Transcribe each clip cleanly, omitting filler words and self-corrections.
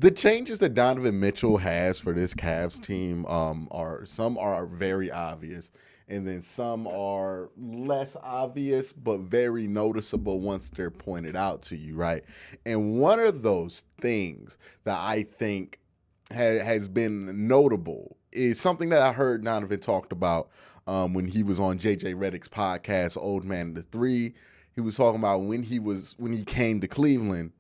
The changes that Donovan Mitchell has for this Cavs team are some are very obvious, and then some are less obvious but very noticeable once they're pointed out to you, right? And one of those things that I think has been notable is something that I heard Donovan talked about when he was on JJ Redick's podcast, Old Man the Three. He was talking about when he came to Cleveland.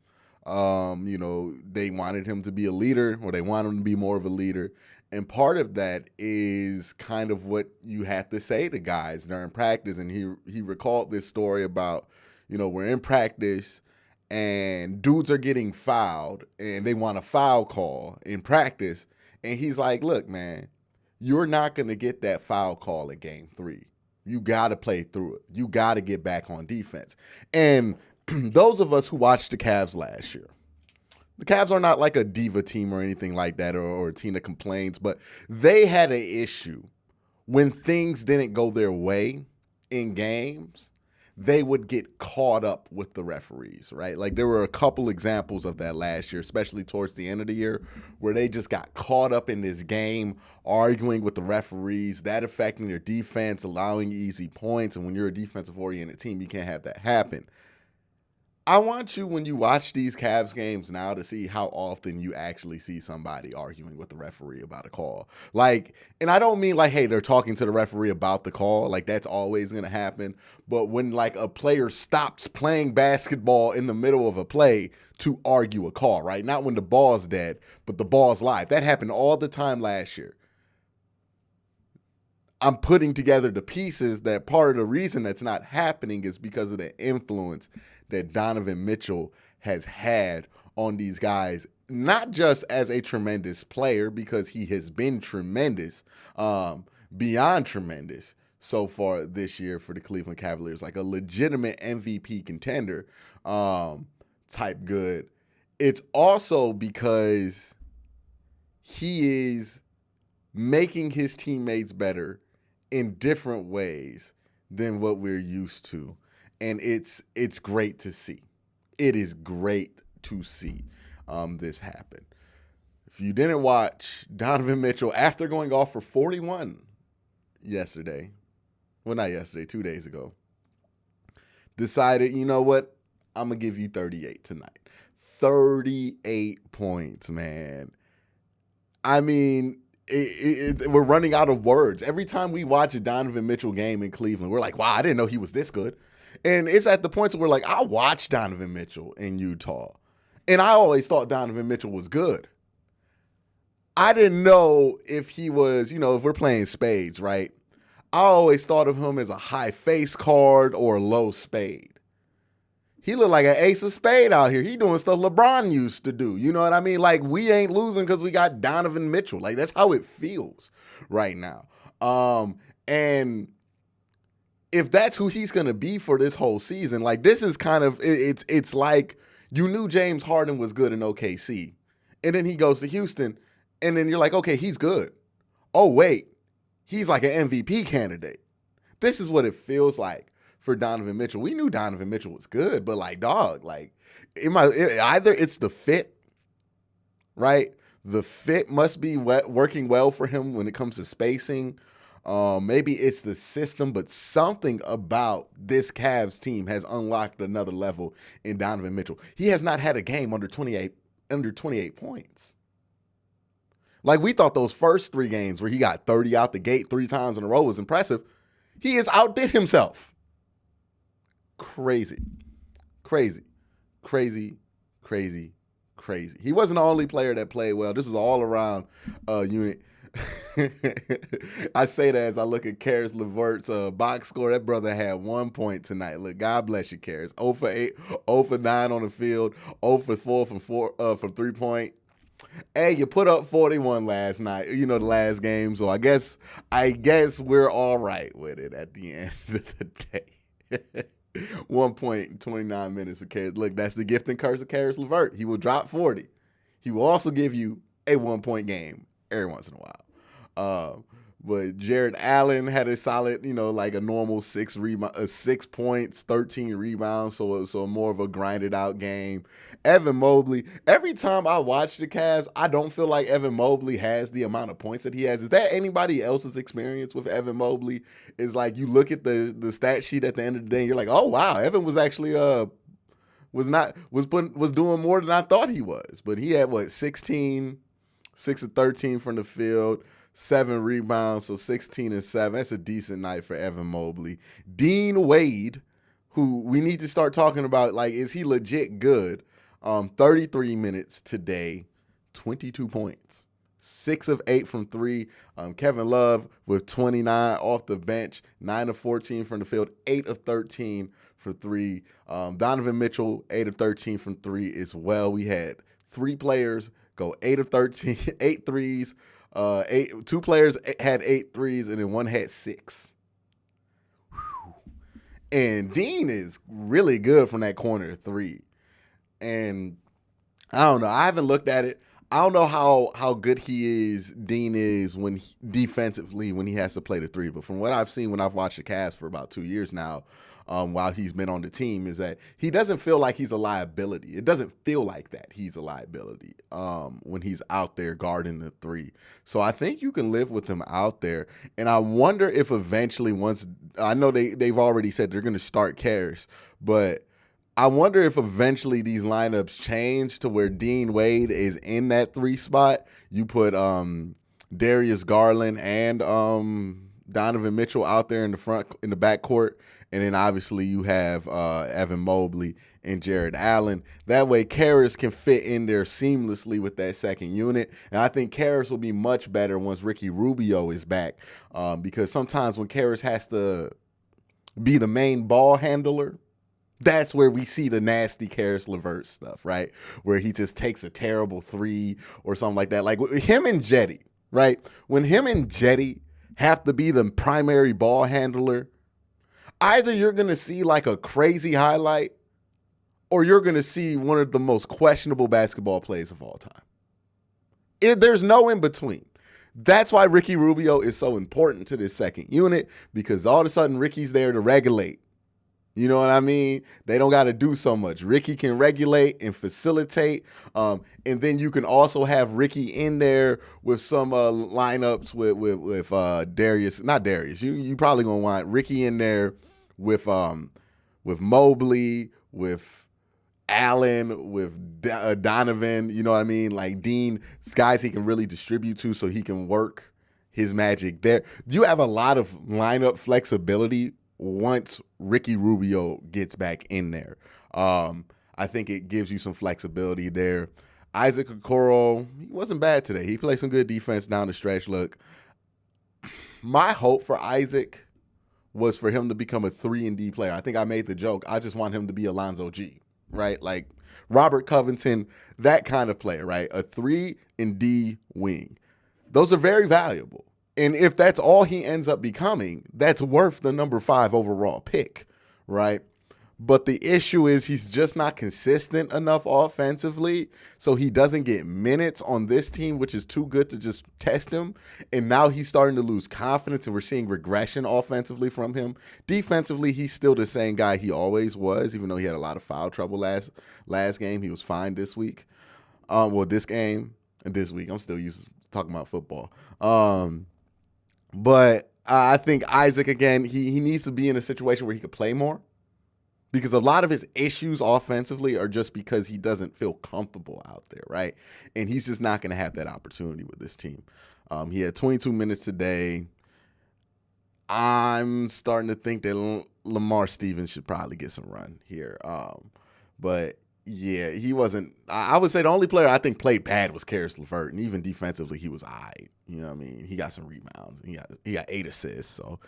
They wanted him to be a leader, or they wanted him to be more of a leader. And part of that is kind of what you have to say to guys during practice. And he recalled this story about, we're in practice and dudes are getting fouled and they want a foul call in practice. And he's like, look, man, you're not going to get that foul call in game 3. You got to play through it. You got to get back on defense. And those of us who watched the Cavs last year, the Cavs are not like a diva team or anything like that, or a team that complains, but they had an issue when things didn't go their way in games. They would get caught up with the referees, right? Like there were a couple examples of that last year, especially towards the end of the year, where they just got caught up in this game, arguing with the referees, that affecting their defense, allowing easy points. And when you're a defensive-oriented team, you can't have that happen. I want you, when you watch these Cavs games now, to see how often you actually see somebody arguing with the referee about a call. Like, and I don't mean like, hey, they're talking to the referee about the call. Like, that's always going to happen. But when, like, a player stops playing basketball in the middle of a play to argue a call, right? Not when the ball's dead, but the ball's live. That happened all the time last year. I'm putting together the pieces that part of the reason that's not happening is because of the influence that Donovan Mitchell has had on these guys, not just as a tremendous player, because he has been tremendous, beyond tremendous so far this year for the Cleveland Cavaliers, like a legitimate MVP contender type good. It's also because he is making his teammates better in different ways than what we're used to. And it's great to see. It is great to see this happen. If you didn't watch, Donovan Mitchell, after going off for 41 yesterday, well, not yesterday, 2 days ago, decided, you know what? I'm going to give you 38 tonight. 38 points, man. I mean, we're running out of words. Every time we watch a Donovan Mitchell game in Cleveland, we're like, wow, I didn't know he was this good. And it's at the point where we're like, I watched Donovan Mitchell in Utah. And I always thought Donovan Mitchell was good. I didn't know if he was, if we're playing spades, right? I always thought of him as a high face card or a low spade. He looked like an ace of spade out here. He doing stuff LeBron used to do. You know what I mean? Like, we ain't losing because we got Donovan Mitchell. Like, that's how it feels right now. And if that's who he's going to be for this whole season, like, this is kind of, it's like you knew James Harden was good in OKC. And then he goes to Houston. And then you're like, okay, he's good. Oh, wait. He's like an MVP candidate. This is what it feels like for Donovan Mitchell. We knew Donovan Mitchell was good, but like, dog, like either it's the fit, right? The fit must be working well for him when it comes to spacing. Maybe it's the system, but something about this Cavs team has unlocked another level in Donovan Mitchell. He has not had a game under 28 points. Like, we thought those first 3 games where he got 30 out the gate 3 times in a row was impressive. He has outdid himself. Crazy. He wasn't the only player that played well. This is an all-around unit. I say that as I look at Karis LeVert's box score. That brother had 1 point tonight. Look, God bless you, Karis. 0 for 8, 0 for 9 on the field, 0 for 4 from 3-point. Hey, you put up 41 last night, the last game. So I guess we're all right with it at the end of the day. 1 point, 29 minutes for Karis. Look, that's the gift and curse of Karis LeVert. He will drop 40. He will also give you a 1 point game every once in a while. But Jared Allen had a solid, like a normal 6 points, 13 rebounds, so more of a grinded out game. Evan Mobley, every time I watch the Cavs, I don't feel like Evan Mobley has the amount of points that he has. Is that anybody else's experience with Evan Mobley? Is like you look at the stat sheet at the end of the day, and you're like, oh wow, Evan was actually was doing more than I thought he was. But he had 16, 6 of 13 from the field, 7 rebounds, so 16 and 7. That's a decent night for Evan Mobley. Dean Wade, who we need to start talking about, like, is he legit good? 33 minutes today, 22 points. 6 of 8 from 3. Kevin Love with 29 off the bench, 9 of 14 from the field, 8 of 13 for 3. Donovan Mitchell, 8 of 13 from 3 as well. We had 3 players go 8 of 13, 8 threes. 2 players had 8 threes, and then 1 had 6. Whew. And Dean is really good from that corner 3. And I don't know. I haven't looked at it. I don't know how good Dean is defensively when he has to play the 3. But from what I've seen when I've watched the Cavs for about 2 years now, while he's been on the team, is that he doesn't feel like he's a liability. It doesn't feel like that he's a liability when he's out there guarding the 3. So I think you can live with him out there. And I wonder if eventually I know they've already said they're going to start Karras, but I wonder if eventually these lineups change to where Dean Wade is in that 3 spot. You put Darius Garland and Donovan Mitchell out there in the backcourt, and then obviously you have Evan Mobley and Jared Allen. That way Karras can fit in there seamlessly with that second unit. And I think Karras will be much better once Ricky Rubio is back, because sometimes when Karras has to be the main ball handler, that's where we see the nasty Karis LeVert stuff, right? Where he just takes a terrible 3 or something like that. Like him and Jetty, right? When him and Jetty have to be the primary ball handler, either you're going to see like a crazy highlight or you're going to see one of the most questionable basketball plays of all time. There's no in between. That's why Ricky Rubio is so important to this second unit, because all of a sudden Ricky's there to regulate. You know what I mean? They don't got to do so much. Ricky can regulate and facilitate. And then you can also have Ricky in there with some lineups with Darius. Not Darius. You probably going to want Ricky in there with Mobley, with Allen, with Donovan. You know what I mean? Like Dean, guys he can really distribute to so he can work his magic there. You have a lot of lineup flexibility once Ricky Rubio gets back in there. I think it gives you some flexibility there. Isaac Okoro, he wasn't bad today. He played some good defense down the stretch. Look, my hope for Isaac was for him to become a 3-and-D player. I think I made the joke. I just want him to be Alonzo G, right? Like Robert Covington, that kind of player, right? A 3-and-D wing. Those are very valuable. And if that's all he ends up becoming, that's worth the number 5 overall pick, right? But the issue is he's just not consistent enough offensively, so he doesn't get minutes on this team, which is too good to just test him. And now he's starting to lose confidence, and we're seeing regression offensively from him. Defensively, he's still the same guy he always was, even though he had a lot of foul trouble last game. He was fine this week. This game and this week. I'm still used to talking about football. But I think Isaac, again, he needs to be in a situation where he could play more, because a lot of his issues offensively are just because he doesn't feel comfortable out there, right? And he's just not going to have that opportunity with this team. He had 22 minutes today. I'm starting to think that Lamar Stevens should probably get some run here. But yeah, he wasn't. I would say the only player I think played bad was Karis LeVert, and even defensively, he was all right. You know what I mean? He got some rebounds. He got 8 assists. So,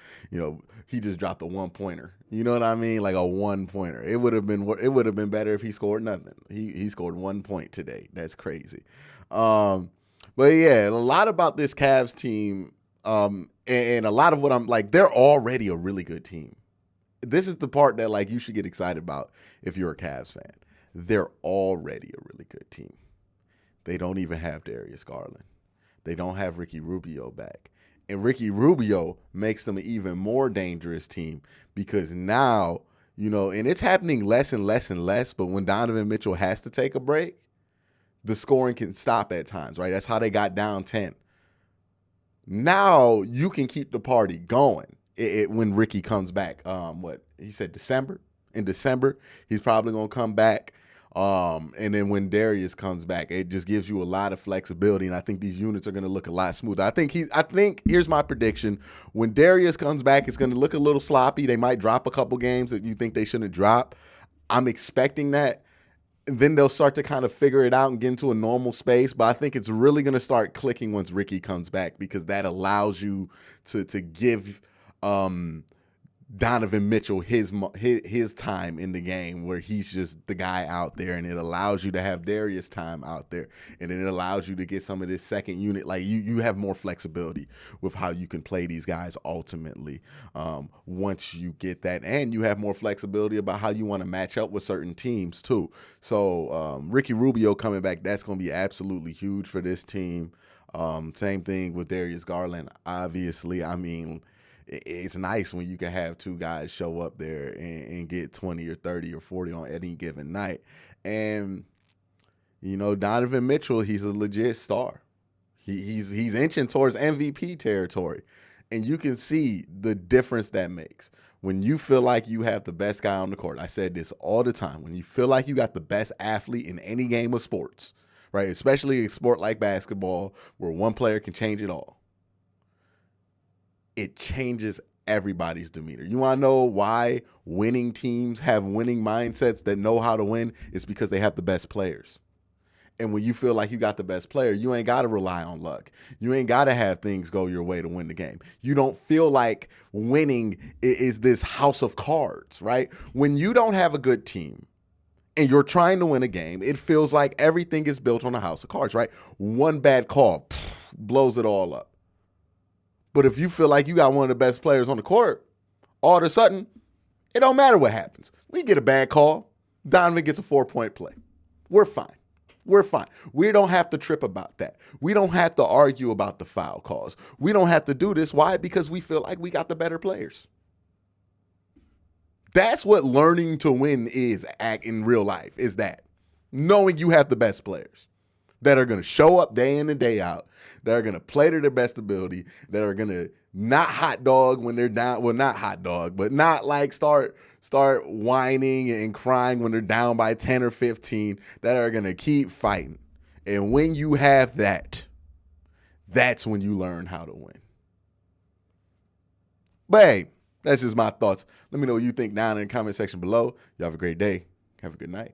he just dropped a 1-pointer. You know what I mean? Like a 1-pointer. It would have been better if he scored nothing. He scored 1 point today. That's crazy. But yeah, a lot about this Cavs team, and a lot of what I'm like, they're already a really good team. This is the part that like you should get excited about if you're a Cavs fan. They're already a really good team. They don't even have Darius Garland. They don't have Ricky Rubio back. And Ricky Rubio makes them an even more dangerous team because now, and it's happening less and less and less, but when Donovan Mitchell has to take a break, the scoring can stop at times, right? That's how they got down 10. Now you can keep the party going when Ricky comes back. What he said, December? In December, he's probably going to come back. And then when Darius comes back, it just gives you a lot of flexibility, and I think these units are going to look a lot smoother. I think here's my prediction: when Darius comes back, it's going to look a little sloppy. They might drop a couple games that you think they shouldn't drop. I'm expecting that. And then they'll start to kind of figure it out and get into a normal space. But I think it's really going to start clicking once Ricky comes back, because that allows you to give Donovan Mitchell his time in the game, where he's just the guy out there, and it allows you to have Darius time out there, and then it allows you to get some of this second unit. Like you have more flexibility with how you can play these guys ultimately once you get that, and you have more flexibility about how you want to match up with certain teams too. So Ricky Rubio coming back, that's going to be absolutely huge for this team. Same thing with Darius Garland. Obviously, I mean, it's nice when you can have two guys show up there and get 20 or 30 or 40 on any given night. And, Donovan Mitchell, he's a legit star. He's inching towards MVP territory. And you can see the difference that makes. When you feel like you have the best guy on the court, I said this all the time, when you feel like you got the best athlete in any game of sports, right, especially a sport like basketball where one player can change it all, it changes everybody's demeanor. You want to know why winning teams have winning mindsets that know how to win? It's because they have the best players. And when you feel like you got the best player, you ain't got to rely on luck. You ain't got to have things go your way to win the game. You don't feel like winning is this house of cards, right? When you don't have a good team and you're trying to win a game, it feels like everything is built on a house of cards, right? One bad call blows it all up. But if you feel like you got one of the best players on the court, all of a sudden, it don't matter what happens. We get a bad call, Donovan gets a 4-point play. We're fine. We're fine. We don't have to trip about that. We don't have to argue about the foul calls. We don't have to do this. Why? Because we feel like we got the better players. That's what learning to win is in real life, is that. Knowing you have the best players that are going to show up day in and day out, that are going to play to their best ability, that are going to not hot dog when they're down. Well, not hot dog, but not like start whining and crying when they're down by 10 or 15, that are going to keep fighting. And when you have that, that's when you learn how to win. But hey, that's just my thoughts. Let me know what you think down in the comment section below. You have a great day. Have a good night.